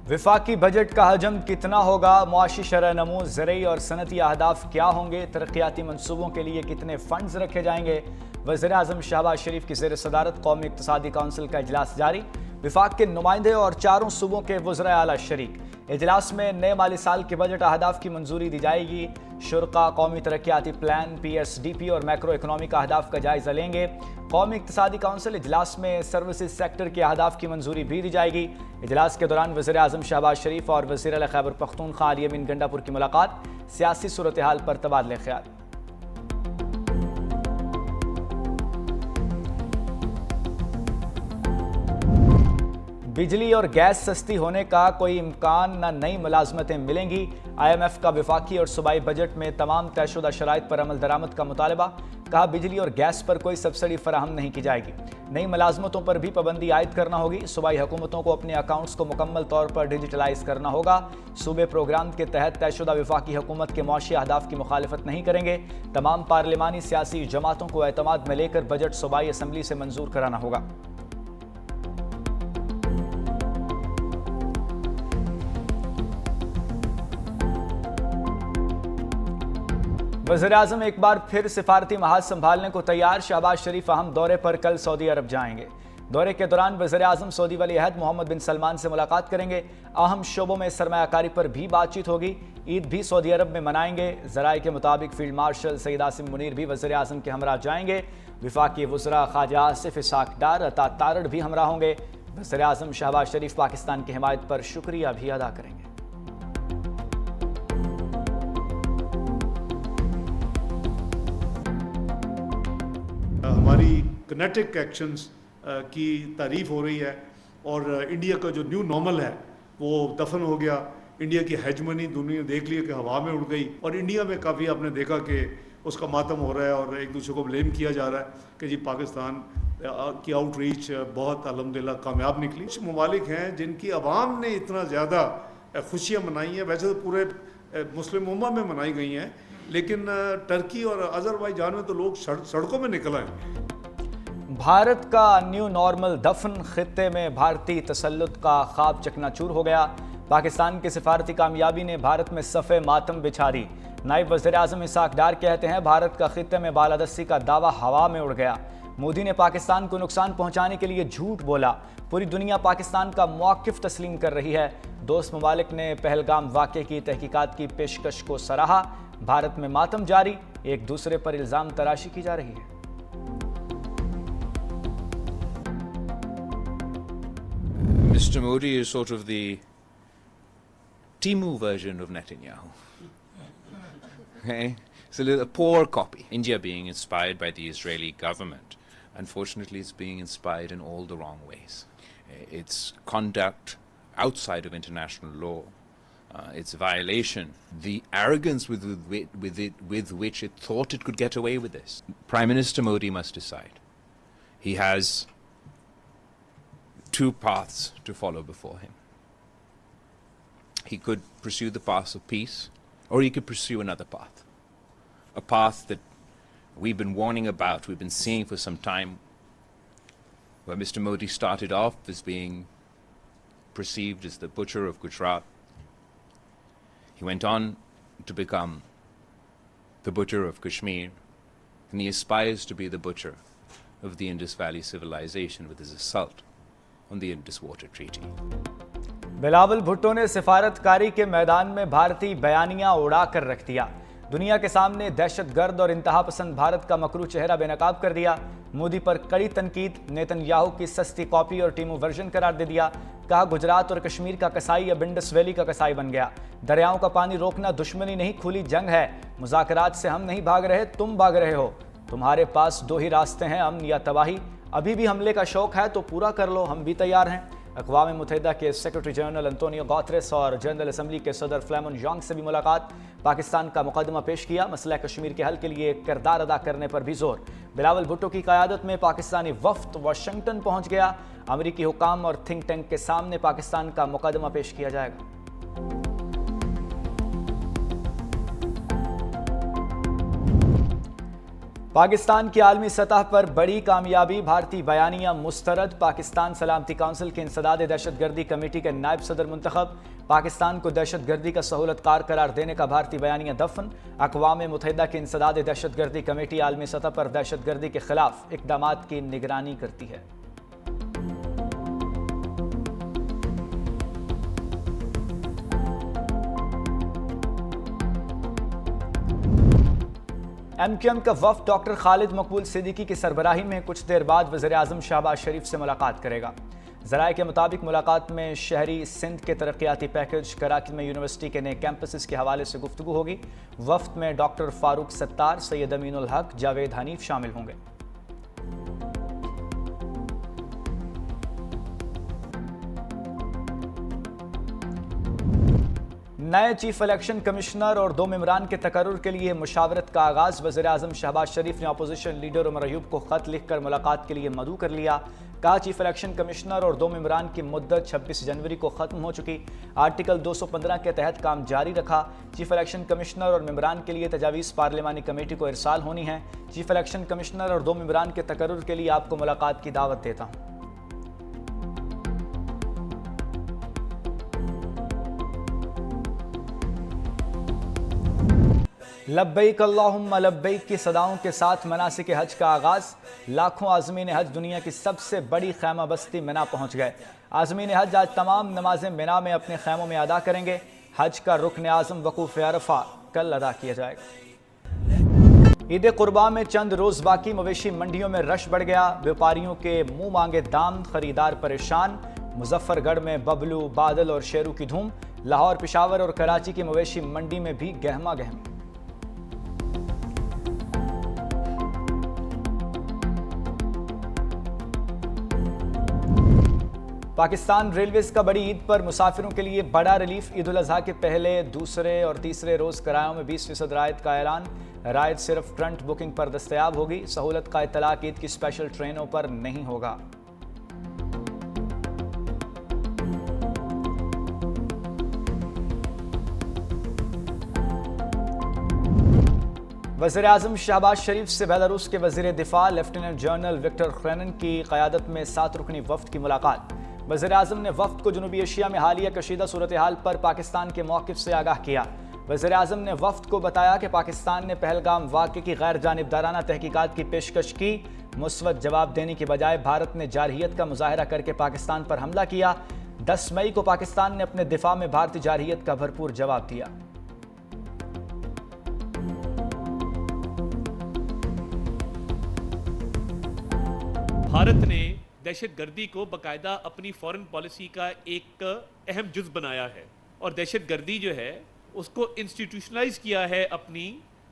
विफाकी budget का हजम कितना होगा, मुआशी शरह नमू, ज़रई और सनती अहदाफ क्या होंगे, तरक्याती मंसूबों के लिए कितने फंड्स रखे जाएंगे। वज़ीर आज़म शहबाज शरीफ की ज़ेर सदारत कौमी इक़्तिसादी काउंसिल का इजलास जारी। विफाक के नुमाइंदे और चारों सूबों के वज़राए आला शरीक। इजलास में नए माली साल के बजट अहदाफ की मंजूरी दी जाएगी। शुरका कौमी तरक्याती प्लान, PSDP और मैक्रो इकनॉमिक अहदाफ का जायजा लेंगे। कौमी इक़्तिसादी काउंसिल इजलास में सर्विसेज सेक्टर के अहदाफ की मंजूरी भी दी जाएगी। इजलास के दौरान वज़ीर आज़म शहबाज शरीफ और वज़ीर आला खैबर पख्तूनख्वा अली अमीन गंडापुर की मुलाकात, सियासी सूरत हाल पर तबादले ख्याल। बिजली और गैस सस्ती होने का कोई इम्कान न, नई मुलाजमतें मिलेंगी। IMF का विफाकी और सूबाई बजट में तमाम तयशुदा शराइत पर अमल दरामद का मुतालबा। कहा, बिजली और गैस पर कोई सब्सिडी फराहम नहीं की जाएगी। नई मुलाजमतों पर भी पाबंदी आयद करना होगी। सूबाई हुकूमतों को अपने अकाउंट्स को मुकम्मल तौर पर डिजिटलाइज करना होगा। सूबे प्रोग्राम के तहत तयशुदा विफाकी हुकूमत के मुआशी अहदाफ की मुखालफत नहीं करेंगे। तमाम पार्लिमानी सियासी जमातों को एतमाद में लेकर बजट सूबाई असम्बली से मंजूर कराना होगा। वज़ीर आज़म एक बार फिर सिफारती महाज संभालने को तैयार। शहबाज शरीफ अहम दौरे पर कल सऊदी अरब जाएंगे। दौरे के दौरान वज़ीर आज़म सऊदी वली अहद मोहम्मद बिन सलमान से मुलाकात करेंगे। अहम शोबों में सरमायाकारी पर भी बातचीत होगी। ईद भी सऊदी अरब में मनाएंगे। ज़राए के मुताबिक फील्ड मार्शल सईद आसिम मुनीर भी वज़ीर आज़म के हमरा जाएंगे। विफाकी वज़रा ख्वाजा आसिफ इसाक डार, अता तारड़ भी हमरा होंगे। वज़ीर आज़म शहबाज शरीफ पाकिस्तान की हिमायत पर शुक्रिया भी अदा करेंगे। हमारी किनेटिक एक्शंस की तारीफ हो रही है और इंडिया का जो न्यू नॉर्मल है वो दफन हो गया। इंडिया की हेजमनी दुनिया देख लिया कि हवा में उड़ गई और इंडिया में काफ़ी आपने देखा कि उसका मातम हो रहा है और एक दूसरे को ब्लेम किया जा रहा है कि जी पाकिस्तान की आउटरीच बहुत अल्हम्दुलिल्लाह कामयाब निकली। कुछ ममालिक हैं जिनकी आवाम ने इतना ज़्यादा खुशियाँ मनाई हैं, वैसे तो पूरे मुस्लिम उम्मा में मनाई गई हैं, लेकिन टर्की और अज़रबैजान में तो लोग सड़कों में निकल आए। भारत का न्यू नॉर्मल दफन, खित्ते में भारतीय तसल्लुत का ख्वाब चकनाचूर हो गया। पाकिस्तान की सिफारती कामयाबी ने भारत में सफ़े मातम बिछा दी। नायब वज़ीर आज़म इसाक डार कहते हैं, भारत का खित्ते में बालादस्ती का दावा हवा में उड़ गया। मोदी ने पाकिस्तान को नुकसान पहुंचाने के लिए झूठ बोला। पूरी दुनिया पाकिस्तान का मौक़िफ़ तस्लीम कर रही है। दोस्त ममालिक ने पहलगाम वाक़े की तहकीकात की पेशकश को सराहा। भारत में मातम जारी, एक दूसरे पर इल्ज़ाम तराशी की जा रही है। Mr. Modi is sort of the Timu version of Netanyahu. Okay? It's a poor copy. India being inspired by the Israeli government, unfortunately it's being inspired in all the wrong ways. Its conduct outside of international law, its violation, the arrogance with which it thought it could get away with this. Prime Minister Modi must decide. He has two paths to follow before him. He could pursue the path of peace, or he could pursue another path. A path that we've been warning about, we've been seeing for some time, where Mr. Modi started off as being perceived as the butcher of Gujarat. He went on to become the butcher of Kashmir, and he aspires to be the butcher of the Indus Valley civilization with his assault on the Indus Water Treaty. Bilawal Bhutto ने सिफारतकारी के मैदान में भारतीय बयानियां उड़ा कर रख दिया। दुनिया के सामने दहशतगर्द और इंतहा पसंद भारत का मकरू चेहरा बेनकाब कर दिया। मोदी पर कड़ी तनकीद, नेतन्याहू की सस्ती कॉपी और टीमू वर्जन करार दे दिया। कहा, गुजरात और कश्मीर का कसाई अब इंडस वैली का कसाई बन गया। दरियाओं का पानी रोकना दुश्मनी नहीं, खुली जंग है। मुज़ाकरात से हम नहीं भाग रहे, तुम भाग रहे हो। तुम्हारे पास दो ही रास्ते हैं, अमन या तबाही। अभी भी हमले का शौक है तो पूरा कर लो, हम भी तैयार हैं। अक़वाम मुत्तहिदा के सेक्रेटरी जनरल अंतोनियो गुतेरेस और जनरल असम्बली के सदर फ्लेमन यांग से भी मुलाकात। पाकिस्तान का मुकदमा पेश किया। मसला कश्मीर के हल के लिए किरदार अदा करने पर भी जोर। बिलावल भुट्टो की क़यादत में पाकिस्तानी वफ़द वाशिंगटन पहुंच गया। अमरीकी हुकाम और थिंक टैंक के सामने पाकिस्तान का मुकदमा पेश किया जाएगा। पाकिस्तान की आलमी सतह पर बड़ी कामयाबी, भारतीय बयानिया मुस्तरद। पाकिस्तान सलामती काउंसिल के इंसदाद दहशतगर्दी कमेटी के नायब सदर मुंतखब। पाकिस्तान को दहशतगर्दी का सहूलतकार करार देने का भारतीय बयानिया दफन। अक़वाम मुत्तहिदा की इंसदाद दहशतगर्दी कमेटी आलमी सतह पर दहशतगर्दी के खिलाफ इक़दामात की निगरानी करती है। MQM का वफ़द डॉक्टर खालिद मकबूल सिद्दीकी की सरबराही में कुछ देर बाद वज़ीर-ए-आज़म शहबाज शरीफ से मुलाकात करेगा। ज़राए के मुताबिक मुलाकात में शहरी सिंध के तरक्याती पैकेज, कराची में यूनिवर्सिटी के नए कैंपसेस के हवाले से गुफ्तगू होगी। वफ़द में डॉक्टर फारूक सत्तार, सैयद अमीनुल हक, जावेद हनीफ शामिल होंगे। नए चीफ इलेक्शन कमिश्नर और 2 मेंबरान के तकर्रुर के लिए मुशावरत का आगाज़। वज़ीर-ए-आज़म शहबाज शरीफ ने अपोजिशन लीडर उमर अयूब को ख़त लिखकर मुलाकात के लिए मदऊ कर लिया। कहा, चीफ इलेक्शन कमिश्नर और 2 मेंबरान की मुद्दत 26 जनवरी को ख़त्म हो चुकी। आर्टिकल 215 के तहत काम जारी रखा। चीफ इलेक्शन कमिश्नर और मेंबरान के लिए तजावीज़ पार्लिमानी कमेटी को इरसाल होनी है। चीफ इलेक्शन कमिश्नर और 2 मेंबरान के तकर्रुर के लिए आपको मुलाकात की दावत देता हूँ। लब्बैक अल्लाहुम्मा लब्बैक की सदाओं के साथ मनासिक हज का आगाज़। लाखों आज़मीन हज दुनिया की सबसे बड़ी खैमा बस्ती मिना पहुँच गए। आज़मीन हज आज तमाम नमाजें मिना में अपने खैमों में अदा करेंगे। हज का रुकन आज़म वकूफ़ अरफ़ा कल अदा किया जाएगा। ईद कुर्बा में चंद रोज़ बाकी, मवेशी मंडियों में रश बढ़ गया। व्यापारियों के मुँह मांगे दाम, खरीदार परेशान। मुजफ्फरगढ़ में बबलू, बादल और शेरू की धूम। लाहौर, पेशावर और कराची की मवेशी मंडी में भी गहमा गहमी। पाकिस्तान रेलवेज का बड़ी ईद पर मुसाफिरों के लिए बड़ा रिलीफ। ईद उल अजहा के पहले, दूसरे और तीसरे रोज़ किरायों में 20% रायत का ऐलान। रायत सिर्फ फ्रंट बुकिंग पर दस्तयाब होगी। सहूलत का इतलाक ईद की स्पेशल ट्रेनों पर नहीं होगा। वज़ीर-ए-आज़म शहबाज शरीफ से बेलारूस के वज़ीर दिफा लेफ्टिनेंट जनरल विक्टर ख्रेनन की क़यादत में 7 रुकनी वफ़द की मुलाकात। वज़ीर-ए-आज़म ने वफ़द को जनूबी एशिया में हालिया कशीदा सूरत हाल पर पाकिस्तान के मौक़िफ़ से आगाह किया। वज़ीर-ए-आज़म ने वफ़द को बताया कि पाकिस्तान ने पहलगाम वाक़े की गैर जानिबदाराना तहकीकात की पेशकश की। मुस्बत जवाब देने की बजाय भारत ने जारहियत का मुज़ाहरा करके पाकिस्तान पर हमला किया। 10 मई को पाकिस्तान ने अपने दिफा में भारतीय जारहियत का भरपूर जवाब दिया। भारत ने दहशतगर्दी को बाकायदा अपनी फॉरेन पॉलिसी का एक अहम जुज़ बनाया है और दहशतगर्दी जो है उसको इंस्टीट्यूशनलाइज किया है अपनी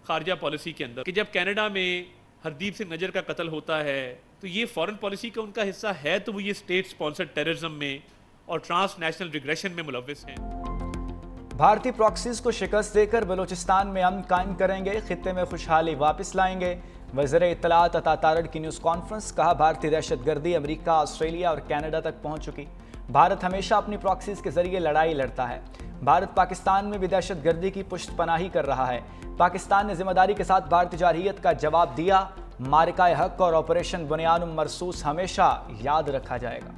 खारजा पॉलिसी के अंदर। कि जब कनाडा में हरदीप सिंह नजर का कत्ल होता है तो ये फॉरेन पॉलिसी का उनका हिस्सा है, तो वो ये स्टेट स्पॉन्सर्ड टेररिज्म में और ट्रांसनेशनल रिग्रेशन में मुलव्विस हैं। भारतीय प्रॉक्सीज को शिकस्त देकर बलूचिस्तान में अमन कायम करेंगे, खित्ते में खुशहाली वापस लाएंगे। वज़ीर इत्तलात अता तारड़ की न्यूज़ कॉन्फ्रेंस। कहा, भारतीय दहशतगर्दी अमेरिका, ऑस्ट्रेलिया और कनाडा तक पहुंच चुकी। भारत हमेशा अपनी प्रॉक्सीज के जरिए लड़ाई लड़ता है। भारत पाकिस्तान में भी दहशतगर्दी की पुष्टपनाही कर रहा है। पाकिस्तान ने जिम्मेदारी के साथ भारतीय जारहियत का जवाब दिया। मारिका हक और ऑपरेशन बुनियानुम मरसूस हमेशा याद रखा जाएगा।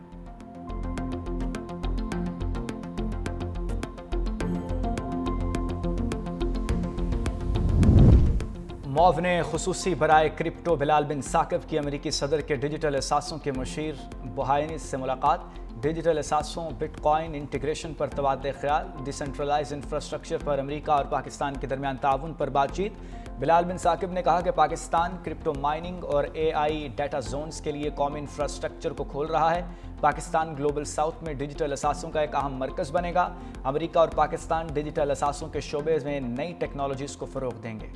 मौव ने खुसूसी बराए क्रिप्टो बिलाल बिन साकिब की अमेरिकी सदर के डिजिटल असासों के मुशीर बुहाइनिस से मुलाकात। डिजिटल असासों, बिटकॉइन इंटीग्रेशन पर तबादले ख्याल, डिसेंट्रलाइज इंफ्रास्ट्रक्चर पर अमेरिका और पाकिस्तान के दरमियान ताउन पर बातचीत। बिलाल बिन साकिब ने कहा कि पाकिस्तान क्रिप्टो माइनिंग और AI डाटा जोन्स के लिए कौमी इंफ्रास्ट्रक्चर को खोल रहा है। पाकिस्तान ग्लोबल साउथ में डिजिटल असासों का एक अहम मरकज़ बनेगा। अमेरिका और पाकिस्तान डिजिटल असासों के शोबे में नई टेक्नोलॉजीज़ को फ़रोग़ देंगे।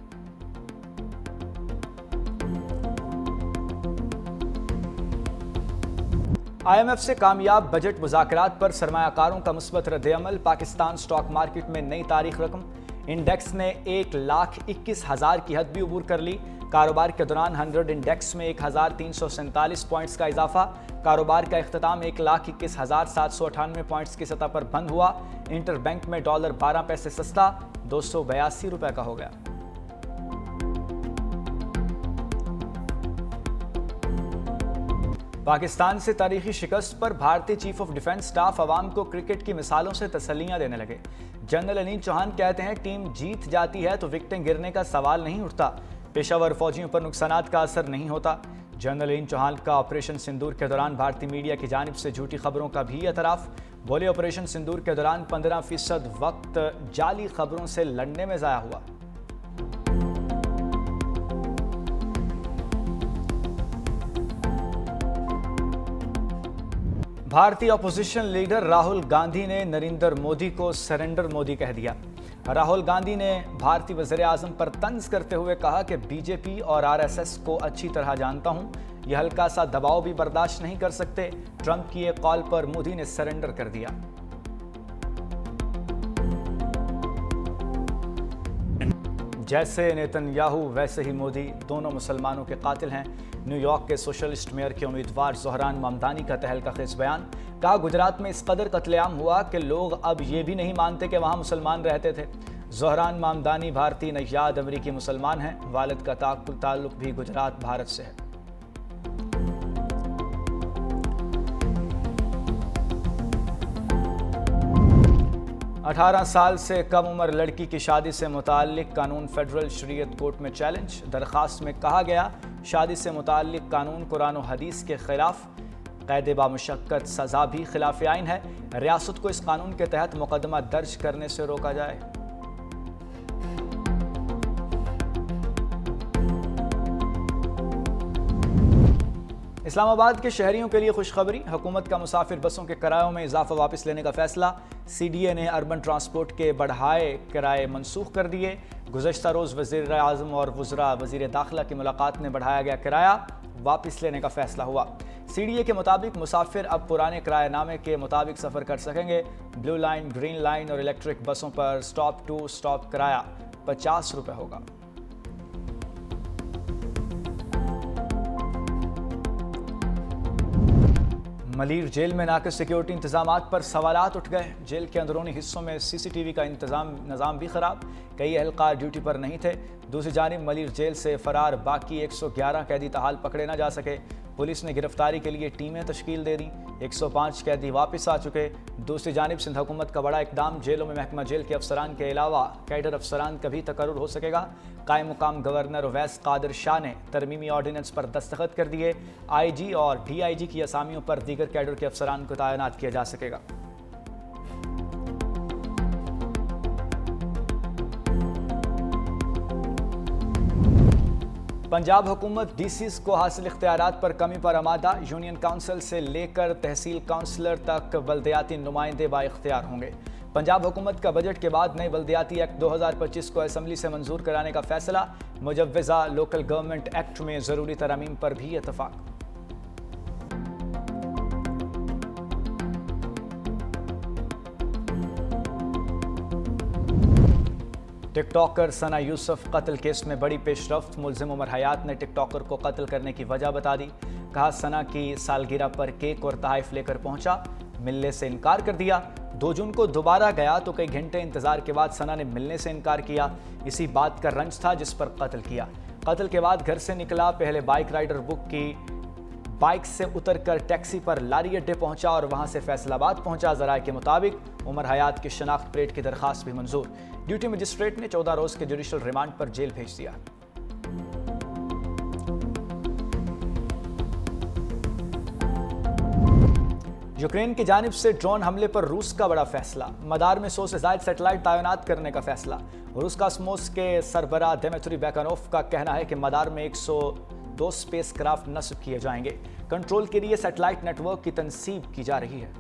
IMF से कामयाब बजट मुज़ाकरात पर सरमायाकारों का मुस्बत रद्द-ए-अमल। पाकिस्तान स्टॉक मार्केट में नई तारीख रकम। इंडेक्स ने 1,21,000 की हद भी अबूर कर ली। कारोबार के दौरान 100 इंडेक्स में 1,347 पॉइंट्स का इजाफा। कारोबार का इख्तिताम 1,21,798 पॉइंट्स की सतह पर बंद हुआ। इंटरबैंक में डॉलर 12 पैसे सस्ता 282 रुपए का हो गया। पाकिस्तान से तारीखी शिकस्त पर भारतीय चीफ ऑफ डिफेंस स्टाफ अवाम को क्रिकेट की मिसालों से तसल्लियां देने लगे। जनरल अनिल चौहान कहते हैं, टीम जीत जाती है तो विकेटें गिरने का सवाल नहीं उठता, पेशावर फौजियों पर नुकसानात का असर नहीं होता। जनरल अनिल चौहान का ऑपरेशन सिंदूर के दौरान भारतीय मीडिया की जानिब से झूठी खबरों का भी एतराफ़। बोले, ऑपरेशन सिंदूर के दौरान 15% वक्त जाली खबरों से लड़ने में ज़ाया हुआ। भारतीय अपोजिशन लीडर राहुल गांधी ने नरेंद्र मोदी को सरेंडर मोदी कह दिया। राहुल गांधी ने भारतीय वज़ीर-ए-आज़म पर तंज करते हुए कहा कि बीजेपी और आरएसएस को अच्छी तरह जानता हूं, यह हल्का सा दबाव भी बर्दाश्त नहीं कर सकते। ट्रंप की एक कॉल पर मोदी ने सरेंडर कर दिया। जैसे नेतन्याहू वैसे ही मोदी, दोनों मुसलमानों के कातिल हैं। न्यूयॉर्क के सोशलिस्ट मेयर के उम्मीदवार ज़ोहरान मामदानी का तहलका-खेज़ बयान। कहा, गुजरात में इस कदर कत्लेआम हुआ कि लोग अब ये भी नहीं मानते कि वहाँ मुसलमान रहते थे। ज़ोहरान मामदानी भारतीय नैयाद अमरीकी मुसलमान हैं। वालिद का ताल्लुक भी गुजरात भारत से है। अठारह साल से कम उम्र लड़की की शादी से मुताल्लिक कानून फेडरल शरीयत कोर्ट में चैलेंज। दरख्वास्त में कहा गया, शादी से मुताल्लिक कानून कुरान और हदीस के खिलाफ, कैद बामुशक्कत सज़ा भी खिलाफ आइन है। रियासत को इस कानून के तहत मुकदमा दर्ज करने से रोका जाए। इस्लामाबाद के शहरियों के लिए खुशखबरी, हुकूमत का मुसाफिर बसों के किरायों में इजाफा वापस लेने का फैसला। CDA ने अर्बन ट्रांसपोर्ट के बढ़ाए किराए मनसूख कर दिए। गुज़श्ता रोज़ वज़ीर-ए-आज़म और वज़ीर दाखिला की मुलाकात में बढ़ाया गया किराया वापस लेने का फैसला हुआ। CDA के मुताबिक मुसाफिर अब पुराने किराएनामे के मुताबिक सफ़र कर सकेंगे। ब्लू लाइन, ग्रीन लाइन और इलेक्ट्रिक बसों पर स्टॉप टू स्टॉप किराया 50 रुपये होगा। मलीर जेल में नाक़िस सिक्योरिटी इंतजामात पर सवालात उठ गए। जेल के अंदरूनी हिस्सों में CCTV का निज़ाम भी ख़राब, कई एहलकार ड्यूटी पर नहीं थे। दूसरी जानिब मलीर जेल से फ़रार बाकी 111 कैदी ताहाल पकड़े न जा सके। पुलिस ने गिरफ्तारी के लिए टीमें तश्कील दे दी। 105 कैदी वापस आ चुके। दूसरी जानिब सिंध हुकूमत का बड़ा इकदाम, जेलों में महकमा जेल के अफसरान के अलावा कैडर अफसरान का भी तकर्रुर हो सकेगा। कायम मुकाम गवर्नर उवैस कादिर शाह ने तरमीमी ऑर्डिनेंस पर दस्तखत कर दिए। IG और DIG की असामियों पर दीगर कैडर के अफसरान को तैनात किया जा सकेगा। पंजाब हुकूमत DCs को हासिल इख्तियारात पर कमी पर आमादा। यूनियन काउंसिल से लेकर तहसील काउंसलर तक बल्दियाती नुमाइंदे बाइख्तियार होंगे। पंजाब हुकूमत का बजट के बाद नए बल्दियाती एक्ट 2025 को असम्बली से मंजूर कराने का फैसला। मुजव्वज़ा लोकल गवर्नमेंट एक्ट में ज़रूरी तरमीम पर भी इत्तफाक। टिकटॉकर सना यूसुफ कत्ल केस में बड़ी पेशरफ्त। मुल्जिम उमर हयात ने टिकटॉकर को कत्ल करने की वजह बता दी। कहा, सना की सालगिरह पर केक और तोहफे लेकर पहुंचा, मिलने से इनकार कर दिया। 2 जून को दोबारा गया तो कई घंटे इंतजार के बाद सना ने मिलने से इनकार किया। इसी बात का रंज था जिस पर कत्ल किया। कत्ल के बाद घर से निकला, पहले बाइक राइडर बुक की, बाइक से उतरकर टैक्सी पर लारी अड्डे पहुंचा और वहां से फैसलाबाद पहुंचा। ज़राए के मुताबिक उमर हयात की शनाख्त प्लेट की दरखास्त भी मंजूर। ड्यूटी मजिस्ट्रेट ने 14 रोज के जुडिशल रिमांड पर जेल भेज दिया। यूक्रेन की जानिब से ड्रोन हमले पर रूस का बड़ा फैसला। मदार में 100 से ज़ायद सैटेलाइट तैनात करने का फैसला। रूस कॉस्मोस के सरबराह दिमित्री बैकानोव का कहना है कि मदार में 102 स्पेसक्राफ्ट नस्ब किए जाएंगे। कंट्रोल के लिए सैटेलाइट नेटवर्क की तनसीब की जा रही है।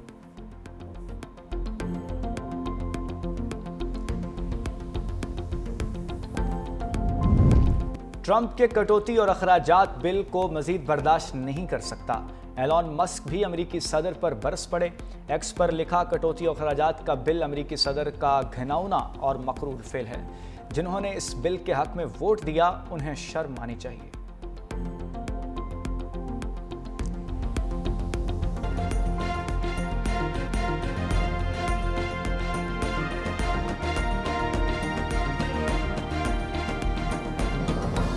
ट्रंप के कटौती और अखराजात बिल को मजीद बर्दाश्त नहीं कर सकता। एलॉन मस्क भी अमरीकी सदर पर बरस पड़े। एक्स पर लिखा, कटौती और अखराजात का बिल अमरीकी सदर का घिनौना और मकरूर फेल है। जिन्होंने इस बिल के हक में वोट दिया, उन्हें शर्म आनी चाहिए।